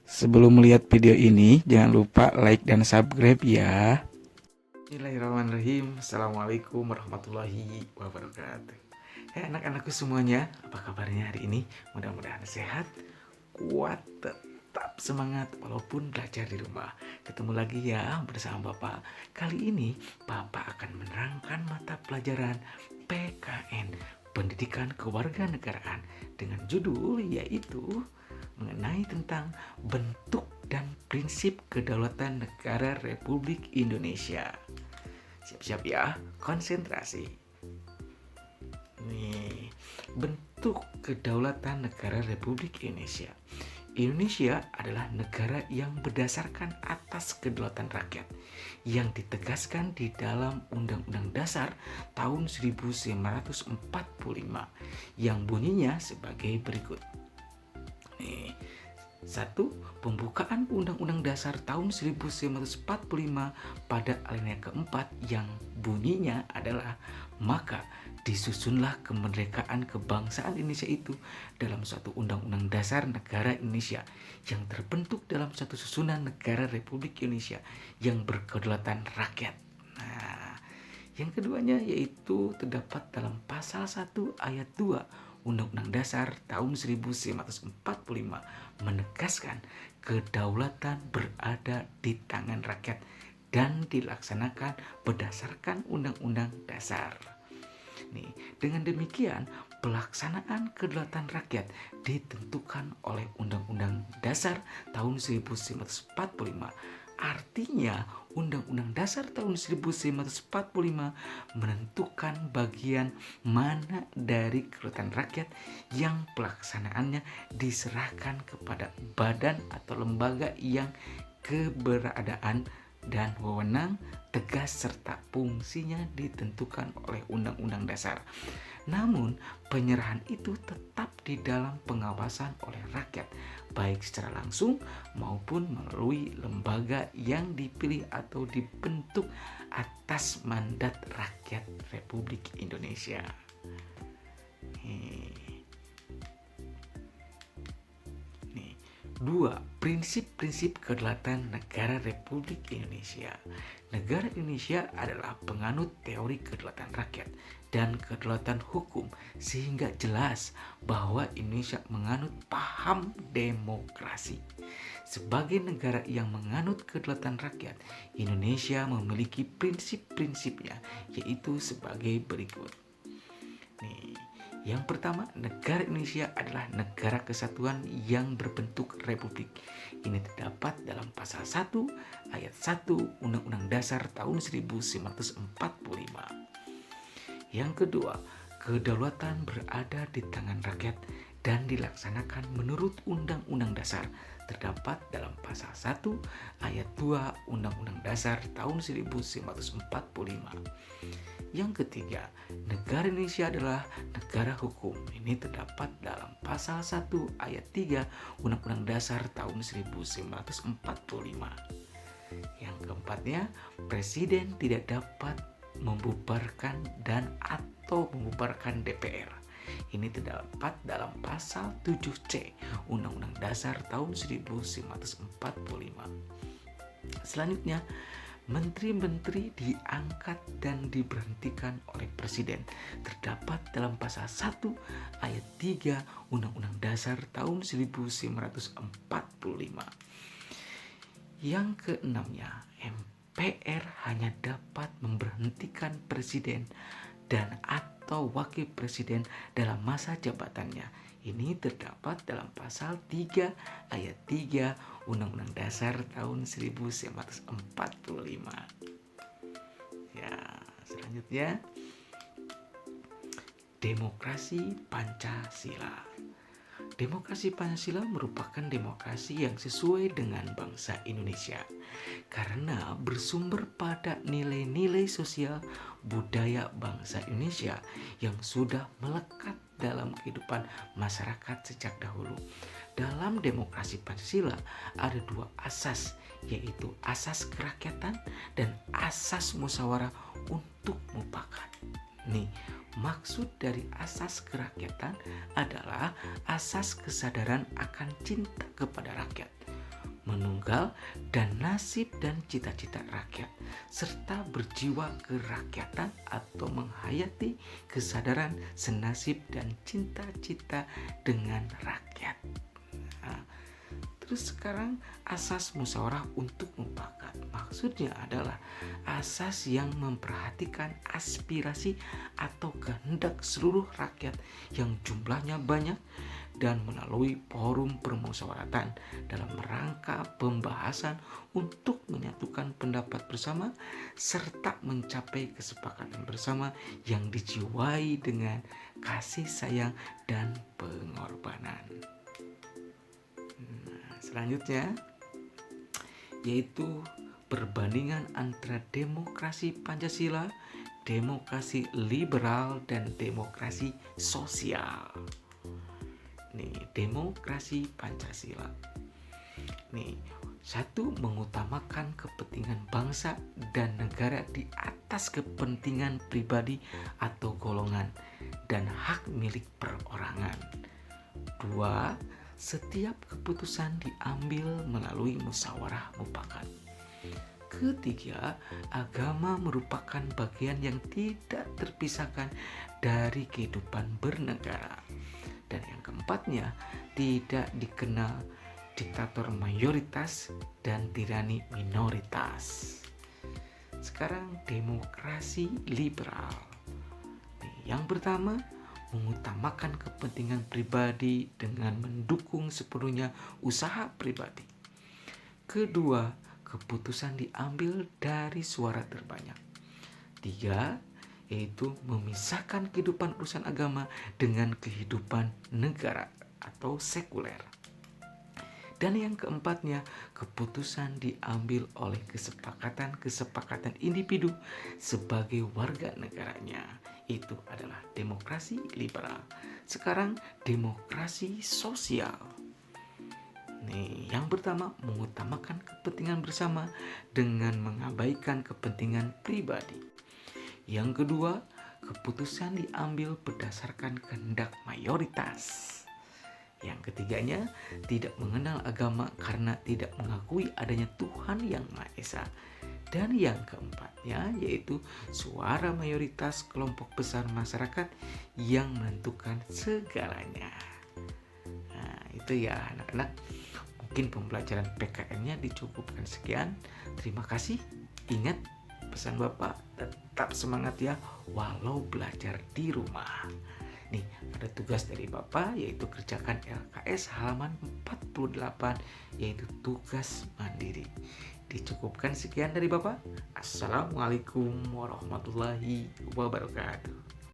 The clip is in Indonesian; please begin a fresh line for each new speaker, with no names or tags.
Sebelum melihat video ini, jangan lupa like dan subscribe ya. Bismillahirrahmanirrahim. Assalamualaikum warahmatullahi wabarakatuh. Hai anak-anakku semuanya, apa kabarnya hari ini? Mudah-mudahan sehat, kuat, tetap semangat walaupun belajar di rumah. Ketemu lagi ya bersama Bapak. Kali ini Bapak akan menerangkan mata pelajaran PKN, Pendidikan Kewarganegaraan, dengan judul yaitu mengenai tentang bentuk dan prinsip kedaulatan negara Republik Indonesia. Siap-siap ya, konsentrasi. Nih, bentuk kedaulatan negara Republik Indonesia. Indonesia adalah negara yang berdasarkan atas kedaulatan rakyat yang ditegaskan di dalam Undang-Undang Dasar tahun 1945 yang bunyinya sebagai berikut. Nih, 1. Pembukaan Undang-Undang Dasar tahun 1945 pada alinea keempat yang bunyinya adalah maka disusunlah kemerdekaan kebangsaan Indonesia itu dalam suatu Undang-Undang Dasar Negara Indonesia yang terbentuk dalam suatu susunan negara Republik Indonesia yang berkedaulatan rakyat. Nah, yang keduanya yaitu terdapat dalam pasal 1 ayat 2 Undang-Undang Dasar tahun 1945 menegaskan kedaulatan berada di tangan rakyat dan dilaksanakan berdasarkan Undang-Undang Dasar. Nih, dengan demikian pelaksanaan kedaulatan rakyat ditentukan oleh Undang-Undang Dasar tahun 1945. Artinya, Undang-Undang Dasar tahun 1945 menentukan bagian mana dari kedaulatan rakyat yang pelaksanaannya diserahkan kepada badan atau lembaga yang keberadaan dan wewenang tegas serta fungsinya ditentukan oleh Undang-Undang Dasar. Namun, penyerahan itu tetap di dalam pengawasan oleh rakyat, baik secara langsung maupun melalui lembaga yang dipilih atau dibentuk atas mandat rakyat Republik Indonesia. 2. Prinsip-prinsip kedaulatan negara Republik Indonesia. Negara Indonesia adalah penganut teori kedaulatan rakyat dan kedaulatan hukum, sehingga jelas bahwa Indonesia menganut paham demokrasi. Sebagai negara yang menganut kedaulatan rakyat, Indonesia memiliki prinsip-prinsipnya, yaitu sebagai berikut. Yang pertama, negara Indonesia adalah negara kesatuan yang berbentuk republik. Ini terdapat dalam pasal 1 ayat 1 Undang-Undang Dasar tahun 1945. Yang kedua, kedaulatan berada di tangan rakyat dan dilaksanakan menurut Undang-Undang Dasar terdapat dalam pasal 1 ayat 2 Undang-Undang Dasar tahun 1945. Yang ketiga, negara Indonesia adalah negara hukum. Ini terdapat dalam pasal 1 ayat 3 Undang-Undang Dasar tahun 1945. Yang keempatnya, presiden tidak dapat membubarkan dan atau membubarkan DPR. Ini terdapat dalam pasal 7C Undang-Undang Dasar tahun 1945. Selanjutnya, menteri-menteri diangkat dan diberhentikan oleh presiden terdapat dalam pasal 1 ayat 3 Undang-Undang Dasar tahun 1945. Yang keenamnya, MPR hanya dapat memberhentikan presiden dan atau wakil presiden dalam masa jabatannya. Ini terdapat dalam pasal 3 ayat 3 Undang-Undang Dasar tahun 1945. Ya, selanjutnya demokrasi Pancasila. Demokrasi Pancasila merupakan demokrasi yang sesuai dengan bangsa Indonesia karena bersumber pada nilai-nilai sosial budaya bangsa Indonesia yang sudah melekat dalam kehidupan masyarakat sejak dahulu. Dalam demokrasi Pancasila ada dua asas, yaitu asas kerakyatan dan asas musyawarah untuk mufakat. Nih, maksud dari asas kerakyatan adalah asas kesadaran akan cinta kepada rakyat, menunggal, dan nasib dan cita-cita rakyat, serta berjiwa kerakyatan atau menghayati kesadaran senasib dan cita-cita dengan rakyat. Nah, terus sekarang asas musyawarah untuk mufakat. Maksudnya adalah asas yang memperhatikan aspirasi atau kehendak seluruh rakyat yang jumlahnya banyak dan melalui forum permusyawaratan dalam rangka pembahasan untuk menyatukan pendapat bersama serta mencapai kesepakatan bersama yang dijiwai dengan kasih sayang dan pengorbanan. Selanjutnya yaitu perbandingan antara demokrasi Pancasila, demokrasi liberal, dan demokrasi sosial. Nih, demokrasi Pancasila. Nih, satu, mengutamakan kepentingan bangsa dan negara di atas kepentingan pribadi atau golongan dan hak milik perorangan. Dua, setiap keputusan diambil melalui musyawarah mufakat. Ketiga, agama merupakan bagian yang tidak terpisahkan dari kehidupan bernegara. Dan yang keempatnya, tidak dikenal diktator mayoritas dan tirani minoritas. Sekarang demokrasi liberal. Yang pertama, mengutamakan kepentingan pribadi dengan mendukung sepenuhnya usaha pribadi. Kedua, keputusan diambil dari suara terbanyak. Tiga, yaitu memisahkan kehidupan urusan agama dengan kehidupan negara atau sekuler. Dan yang keempatnya, keputusan diambil oleh kesepakatan individu sebagai warga negaranya. Itu adalah demokrasi liberal. Sekarang demokrasi sosial. Nih, yang pertama, mengutamakan kepentingan bersama dengan mengabaikan kepentingan pribadi. Yang kedua, keputusan diambil berdasarkan kehendak mayoritas. Yang ketiganya, tidak mengenal agama karena tidak mengakui adanya Tuhan yang Maha Esa. Dan yang keempatnya, yaitu suara mayoritas kelompok besar masyarakat yang menentukan segalanya. Nah, itu ya anak-anak. Mungkin pembelajaran PKN-nya dicukupkan sekian. Terima kasih. Ingat pesan Bapak, tetap semangat ya walau belajar di rumah. Nih, ada tugas dari Bapak yaitu kerjakan LKS halaman 48 yaitu tugas mandiri. Dicukupkan sekian dari Bapak. Assalamualaikum warahmatullahi wabarakatuh.